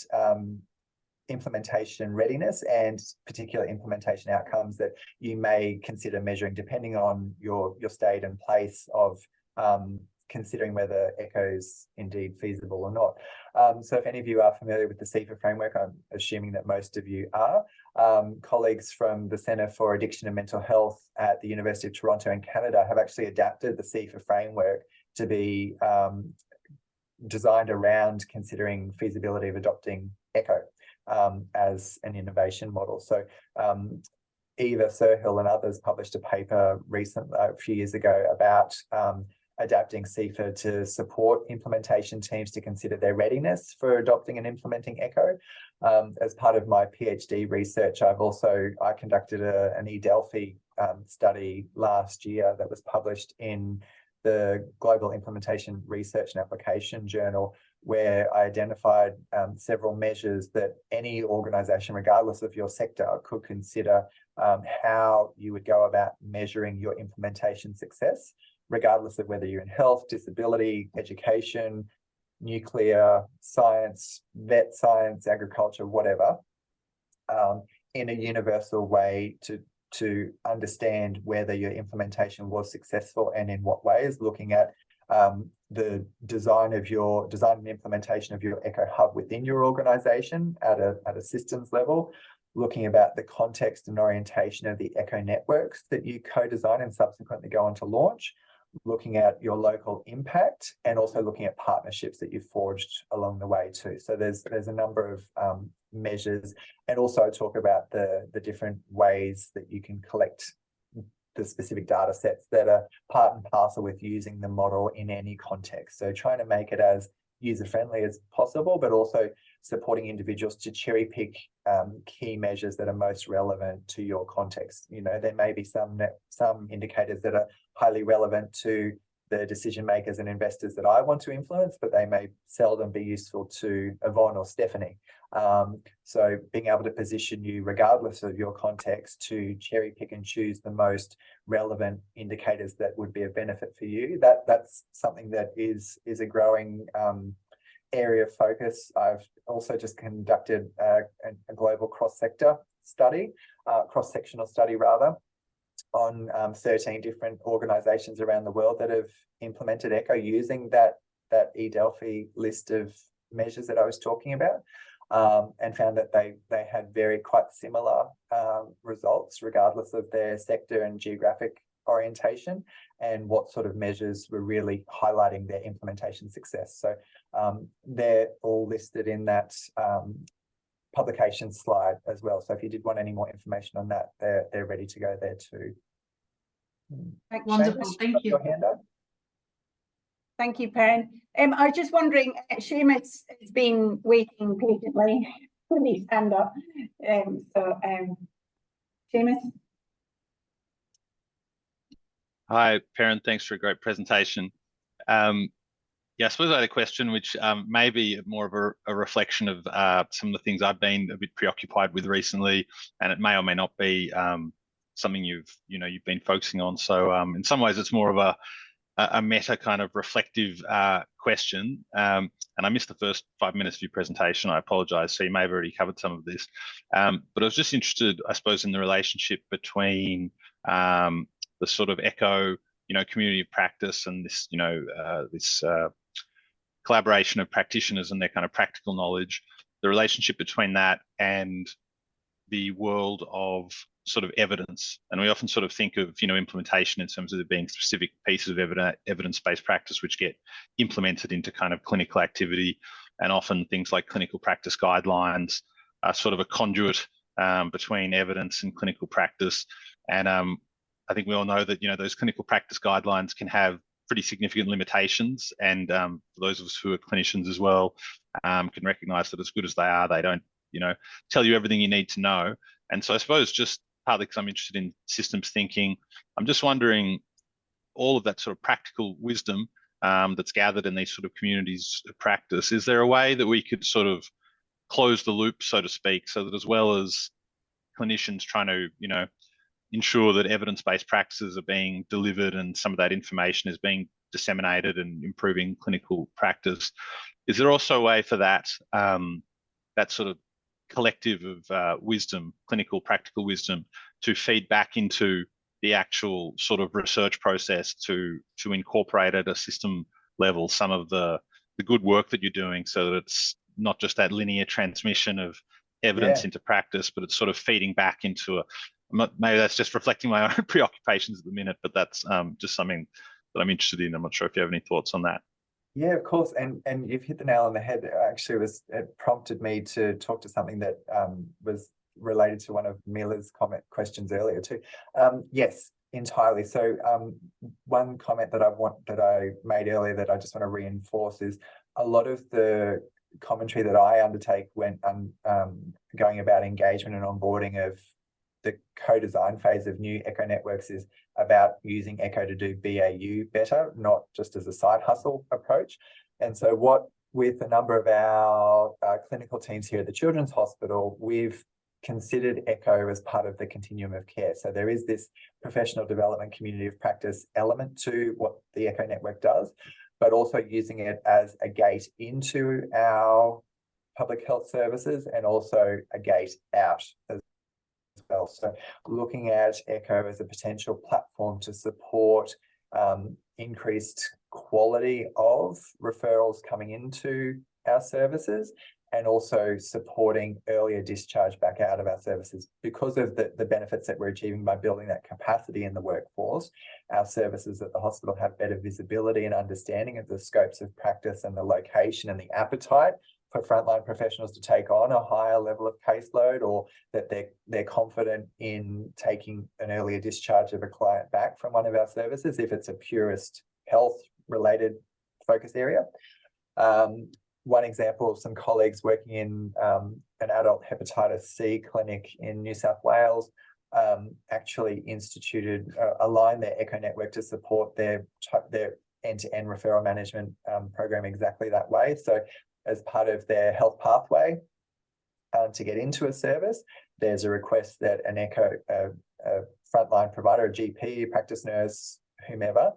implementation readiness and particular implementation outcomes that you may consider measuring depending on your state and place of considering whether ECHO is indeed feasible or not. So if any of you are familiar with the CEFA framework, I'm assuming that most of you are. Colleagues from the Centre for Addiction and Mental Health at the University of Toronto in Canada have actually adapted the CEFA framework to be designed around considering feasibility of adopting ECHO as an innovation model. So Eva Sirhill and others published a paper recently, a few years ago, about adapting CIFA to support implementation teams to consider their readiness for adopting and implementing ECHO. As part of my PhD research, I conducted an eDelphi study last year that was published in the Global Implementation Research and Application Journal, where I identified several measures that any organisation, regardless of your sector, could consider how you would go about measuring your implementation success, regardless of whether you're in health, disability, education, nuclear, science, vet science, agriculture, whatever, in a universal way to understand whether your implementation was successful and in what ways, looking at the design and implementation of your ECHO hub within your organisation at a systems level, looking about the context and orientation of the ECHO networks that you co-design and subsequently go on to launch, looking at your local impact, and also looking at partnerships that you've forged along the way too. So there's a number of measures, and also talk about the different ways that you can collect the specific data sets that are part and parcel with using the model in any context. So trying to make it as user-friendly as possible, but also supporting individuals to cherry pick key measures that are most relevant to your context. You know, there may be some indicators that are highly relevant to the decision makers and investors that I want to influence, but they may seldom be useful to Yvonne or Stephanie. So being able to position you, regardless of your context, to cherry pick and choose the most relevant indicators that would be of benefit for you, that's something that is a growing area of focus. I've also just conducted a global cross-sectional study on 13 different organisations around the world that have implemented ECHO using that eDelphi list of measures that I was talking about, and found that they had quite similar results, regardless of their sector and geographic orientation, and what sort of measures were really highlighting their implementation success. So they're all listed in that publication slide as well. So if you did want any more information on that, they're ready to go there too. Wonderful, thank you. Your hand up. Thank you, Perrin. I was just wondering, Seamus has been waiting patiently for me to stand up. Seamus? Hi, Perrin. Thanks for a great presentation. Yeah, I suppose I had a question which may be more of a reflection of some of the things I've been a bit preoccupied with recently, and it may or may not be something you've been focusing on. So in some ways, it's more of a meta kind of reflective question. And I missed the first 5 minutes of your presentation. I apologise. So you may have already covered some of this, but I was just interested, I suppose, in the relationship between the sort of ECHO, community of practice and this, this collaboration of practitioners and their kind of practical knowledge, the relationship between that and the world of sort of evidence. And we often sort of think of, implementation in terms of there being specific pieces of evidence-based practice which get implemented into kind of clinical activity. And often things like clinical practice guidelines are sort of a conduit between evidence and clinical practice. And I think we all know that, those clinical practice guidelines can have pretty significant limitations. And for those of us who are clinicians as well, can recognize that as good as they are, they don't, tell you everything you need to know. And so I suppose just partly because I'm interested in systems thinking, I'm just wondering, all of that sort of practical wisdom that's gathered in these sort of communities of practice, is there a way that we could sort of close the loop, so to speak, so that as well as clinicians trying to, ensure that evidence-based practices are being delivered and some of that information is being disseminated and improving clinical practice, is there also a way for that, that sort of collective of wisdom, clinical practical wisdom, to feed back into the actual sort of research process to incorporate at a system level some of the good work that you're doing, so that it's not just that linear transmission of evidence into practice, but it's sort of feeding back into maybe that's just reflecting my own preoccupations at the minute, but that's just something that I'm interested in. I'm not sure if you have any thoughts on that. Yeah, of course. And you've hit the nail on the head. It prompted me to talk to something that was related to one of Mila's questions earlier too. Yes, entirely. So one comment that I made earlier that I just want to reinforce is a lot of the commentary that I undertake when going about engagement and onboarding of the co-design phase of new Echo networks is about using Echo to do BAU better, not just as a side hustle approach. And so with a number of our clinical teams here at the Children's Hospital, we've considered Echo as part of the continuum of care. So there is this professional development community of practice element to what the Echo network does, but also using it as a gate into our public health services and also a gate out as well. So looking at Echo as a potential platform to support increased quality of referrals coming into our services, and also supporting earlier discharge back out of our services. Because of the benefits that we're achieving by building that capacity in the workforce, our services at the hospital have better visibility and understanding of the scopes of practice and the location and the appetite for frontline professionals to take on a higher level of caseload, or that they're confident in taking an earlier discharge of a client back from one of our services if it's a purist health related focus area. One example of some colleagues working in an adult hepatitis C clinic in New South Wales actually aligned their Echo network to support their end-to-end referral management program exactly that way. So as part of their health pathway to get into a service, there's a request that an Echo, a frontline provider, a GP, practice nurse, whomever,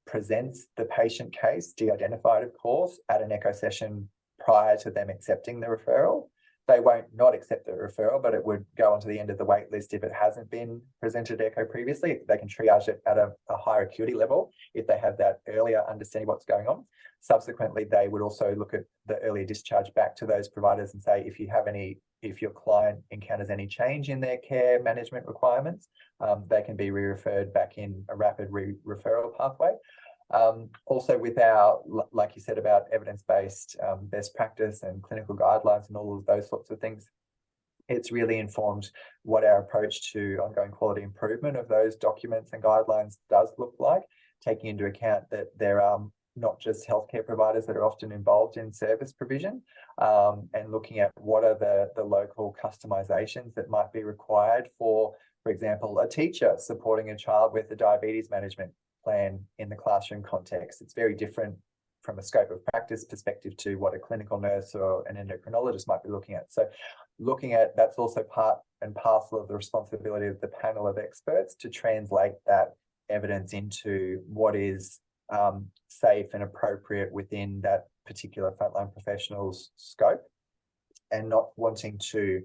presents the patient case, de-identified of course, at an Echo session prior to them accepting the referral. They won't not accept the referral, but it would go onto the end of the wait list if it hasn't been presented Echo previously. They can triage it at a higher acuity level if they have that earlier understanding what's going on. Subsequently, they would also look at the earlier discharge back to those providers and say, if your client encounters any change in their care management requirements, they can be re-referred back in a rapid referral pathway. Also with our, like you said, about evidence-based best practice and clinical guidelines and all of those sorts of things, it's really informed what our approach to ongoing quality improvement of those documents and guidelines does look like, taking into account that there are not just healthcare providers that are often involved in service provision, and looking at what are the local customizations that might be required for example, a teacher supporting a child with a diabetes management plan in the classroom context. It's very different from a scope of practice perspective to what a clinical nurse or an endocrinologist might be looking at. So looking at that's also part and parcel of the responsibility of the panel of experts to translate that evidence into what is safe and appropriate within that particular frontline professional's scope, and not wanting to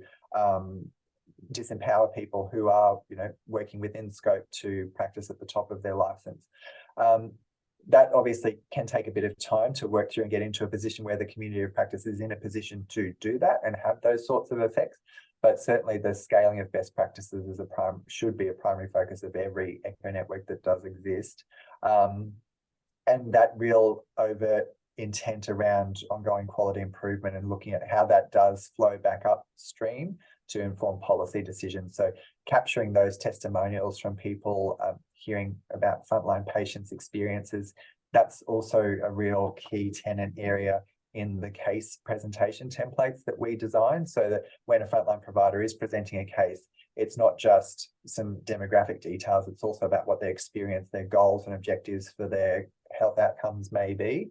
disempower people who are, working within scope to practice at the top of their license. That obviously can take a bit of time to work through and get into a position where the community of practice is in a position to do that and have those sorts of effects. But certainly the scaling of best practices is should be a primary focus of every Echo network that does exist. And that real overt intent around ongoing quality improvement and looking at how that does flow back upstream to inform policy decisions. So capturing those testimonials from people hearing about frontline patients' experiences, that's also a real key tenet area in the case presentation templates that we design, so that when a frontline provider is presenting a case, it's not just some demographic details, it's also about what their experience, their goals and objectives for their health outcomes may be,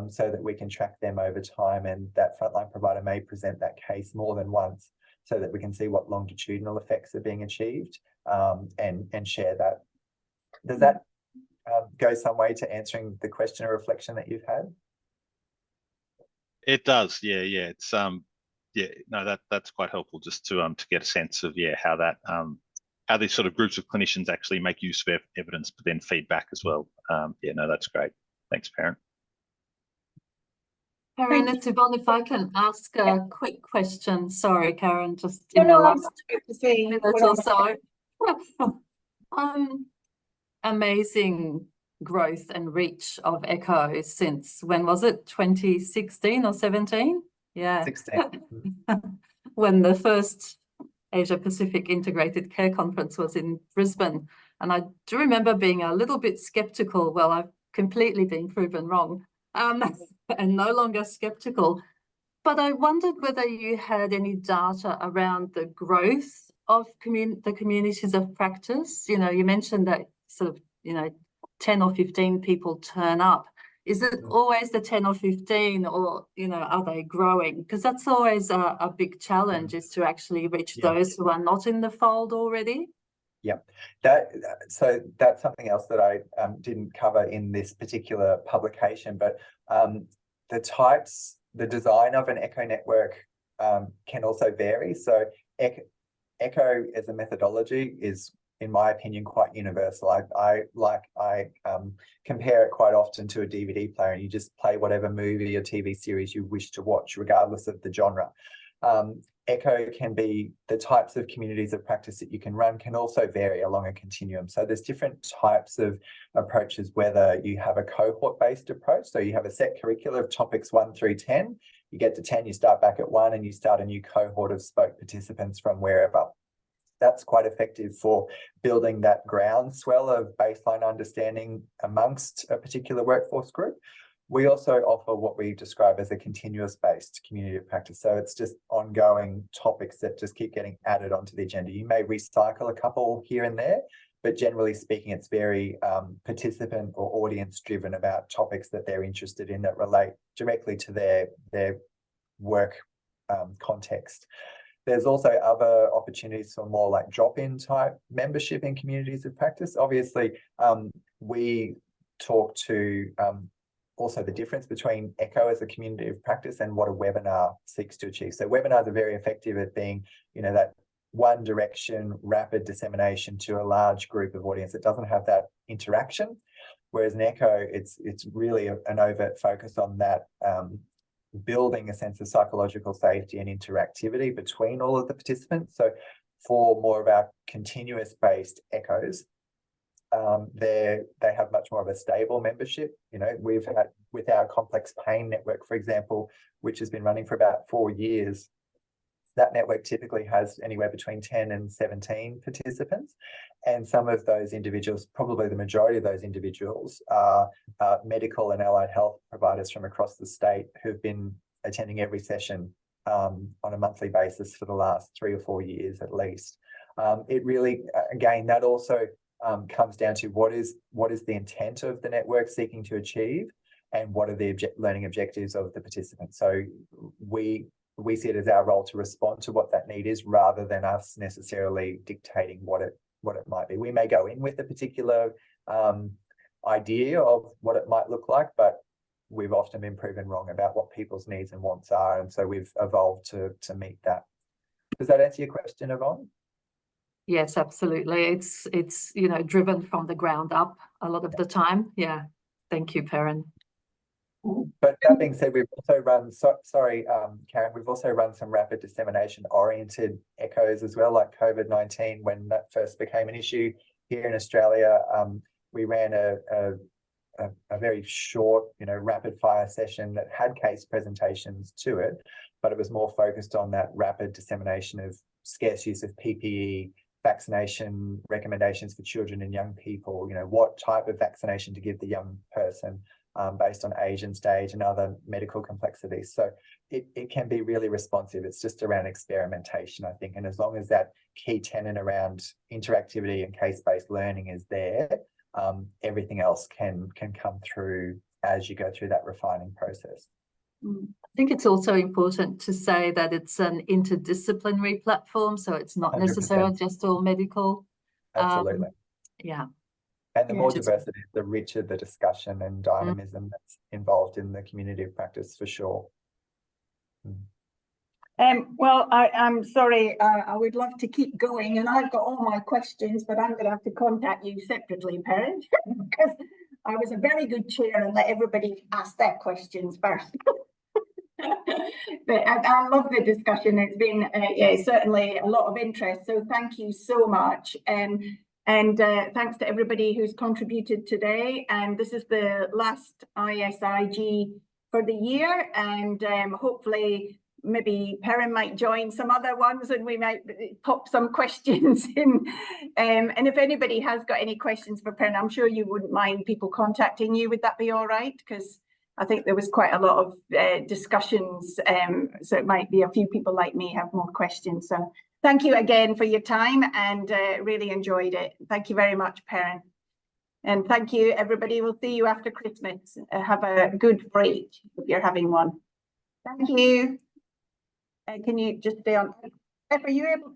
so that we can track them over time, and that frontline provider may present that case more than once so that we can see what longitudinal effects are being achieved, and share that. Does that go some way to answering the question or reflection that you've had? It does, yeah. It's that's quite helpful just to get a sense of how that how these sort of groups of clinicians actually make use of evidence, but then feedback as well. That's great. Thanks, Perrin. Karen, it's Yvonne. If I can ask a quick question. Sorry, Karen, just in the last minute or so. Amazing growth and reach of Echo since, when was it, 2016 or 17? Yeah. 16. When the first Asia Pacific Integrated Care Conference was in Brisbane. And I do remember being a little bit skeptical. Well, I've completely been proven wrong, and no longer skeptical. But I wondered whether you had any data around the growth of the communities of practice. You know, you mentioned that sort of, 10 or 15 people turn up. Is it always the 10 or 15, or, are they growing? Because that's always a big challenge, is to actually reach those who are not in the fold already. Yeah, so that's something else that I didn't cover in this particular publication, but the design of an echo network can also vary. So echo as a methodology is, in my opinion, quite universal. I compare it quite often to a DVD player, and you just play whatever movie or TV series you wish to watch, regardless of the genre. Echo can be, the types of communities of practice that you can run can also vary along a continuum. So there's different types of approaches, whether you have a cohort-based approach, so you have a set curricula of topics 1 through 10, you get to 10, you start back at 1, and you start a new cohort of spoke participants from wherever. That's quite effective for building that groundswell of baseline understanding amongst a particular workforce group. We also offer what we describe as a continuous-based community of practice. So it's just ongoing topics that just keep getting added onto the agenda. You may recycle a couple here and there, but generally speaking, it's very participant or audience-driven about topics that they're interested in that relate directly to their work context. There's also other opportunities for more like drop-in type membership in communities of practice. Obviously, we talk to also the difference between ECHO as a community of practice and what a webinar seeks to achieve. So webinars are very effective at being, that one direction, rapid dissemination to a large group of audience. It doesn't have that interaction. Whereas in ECHO, it's really an overt focus on that, building a sense of psychological safety and interactivity between all of the participants. So for more of our continuous-based ECHOs, they have much more of a stable membership. We've had, with our complex pain network, for example, which has been running for about 4 years, that network typically has anywhere between 10 and 17 participants. And some of those individuals, probably the majority of those individuals, are medical and allied health providers from across the state who've been attending every session on a monthly basis for the last 3 or 4 years at least. It really, again, that also comes down to what is the intent of the network seeking to achieve, and what are the learning objectives of the participants. So we see it as our role to respond to what that need is, rather than us necessarily dictating what it might be. We may go in with a particular idea of what it might look like, but we've often been proven wrong about what people's needs and wants are, and so we've evolved to meet that. Does that answer your question, Yvonne? Yes, absolutely. It's driven from the ground up a lot of the time. Yeah. Thank you, Perrin. But that being said, we've also run, Karen, we've also run some rapid dissemination oriented ECHOs as well, like COVID-19, when that first became an issue here in Australia. We ran a very short, rapid fire session that had case presentations to it, but it was more focused on that rapid dissemination of scarce use of PPE, vaccination recommendations for children and young people, what type of vaccination to give the young person, based on age and stage and other medical complexities. So it can be really responsive. It's just around experimentation, I think. And as long as that key tenet around interactivity and case-based learning is there, everything else can come through as you go through that refining process. I think it's also important to say that it's an interdisciplinary platform, so it's not 100%. Necessarily just all medical. Absolutely. Yeah. And the more diversity, the richer the discussion and dynamism that's involved in the community of practice, for sure. Well, I'm sorry, I would love to keep going, and I've got all my questions, but I'm going to have to contact you separately, Perrin, because I was a very good chair and let everybody ask their questions first. But I love the discussion. It's been certainly a lot of interest, so thank you so much. And thanks to everybody who's contributed today. And this is the last ISIG for the year, and hopefully maybe Perrin might join some other ones and we might pop some questions in. And if anybody has got any questions for Perrin, I'm sure you wouldn't mind people contacting you. Would that be all right? Because I think there was quite a lot of discussions, so it might be a few people like me have more questions. So thank you again for your time, and really enjoyed it. Thank you very much, Perrin. And thank you, everybody. We'll see you after Christmas. Have a good break if you're having one. Thank you. Can you just stay on? Are you able